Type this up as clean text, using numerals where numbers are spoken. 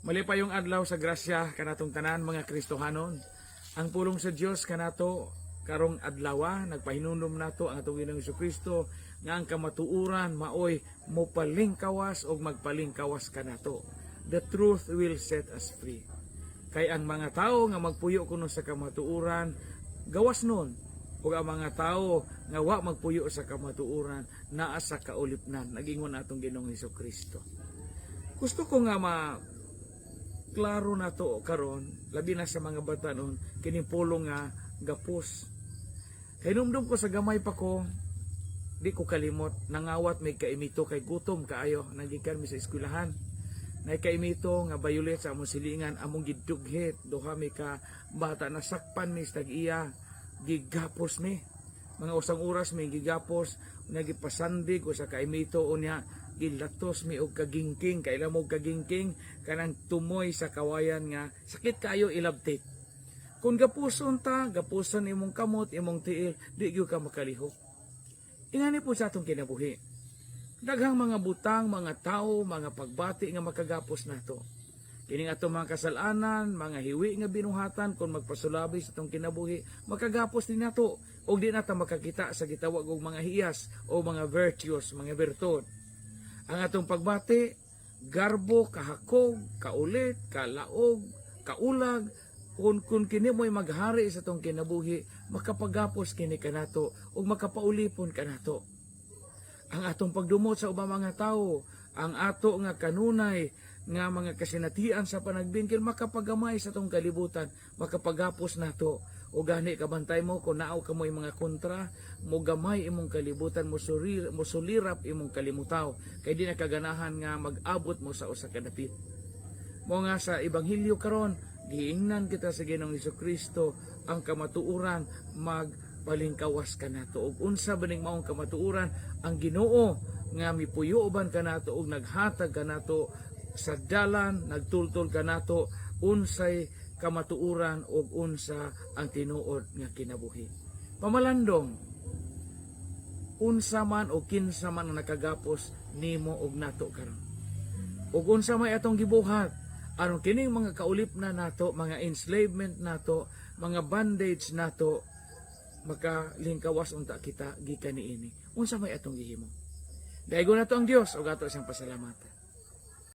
Malipayong adlaw sa grasya kanatong tanan mga Kristohanon. Ang pulong sa Dios kanato karong adlaw nagpahinumdom nato ang atong Ginoong Jesucristo nga ang kamatuoran maoy mopalingkawas og magpalingkawas kanato. The truth will set us free. Kay ang mga tao nga magpuyo kuno sa kamatuoran gawas nun, ug ang mga tao nga wa magpuyo sa kamatuoran naa sa kaulipnan. Nagingon atong Ginoong Jesucristo. Gusto ko nga klaro na to karon, labi na sa mga batanon, kining pulong nga gapos. Hinumdum ko sa gamay pa ko, di ko kalimot, nangawat may kaimito kay gutom kaayo, nagikan mi sa eskwelahan. Nay kaimito nga bayulit sa among silingan, among gidughit, duha mi ka bata na sakpan mi sa tag-iya, gigapos mi. Mga usang oras may gigapos, nagipasandig ko sa kaimito unya, gilatos mi og kagingking, kailan mo kagingking kanang tumoy sa kawayan nga sakit kayo ilabtit. Kung gapuson ta, gapuson imong kamot, imong tiil, di gyud ka makalihok. Ingani po sa atong kinabuhi. Daghang mga butang, mga tao, mga pagbati nga makagapos nato. Kining atong mga kasalanan, mga hiwi nga binuhatan kung magpasulabi sa atong kinabuhi, makagapos din nato og di nata makakita sa gitawag og mga hiyas o mga virtues, mga bertud. Ang atong pagbati, garbo, kahakog, kaulit, kalaog, kaulag, kung kini mo'y maghari sa itong kinabuhi, makapagapos kini kanato o makapaulipon kanato. Ang atong pagdumot sa ubang mga tao, ang ato nga kanunay, nga mga kasinatian sa panagbingkil, makapagamay sa itong kalibutan, makapagapos nato. O gani kabantay mo kung naaw ka mo'y mga kontra, mo gamay imong kalibutan, mo sulirap imong kalimutaw, kay di nakaganahan nga mag-abot mo sa usa ka dapit. Mo nga sa Ebanghelyo karon, giingnan kita sa Ginoong Jesucristo ang kamatuoran magpalingkawas kanato. Og unsa baning maong kamatuoran ang Ginoo nga mipuyuban kanato og naghatag kanato sa dalan, nagtultol kanato unsay kamatuoran og unsa ang tinuod nga kinabuhi. Pamalandong, unsa man o kinsa man ang nakagapos nimo og nato karon. Ug unsa may atong gibuhat, aron kining mga kaulipna nato, mga enslavement nato, mga bondage nato, makalingkawas unta kita gikan niini. Unsa may atong gihimo. Daigo nato ang Dios ug ato siyang pasalamatan.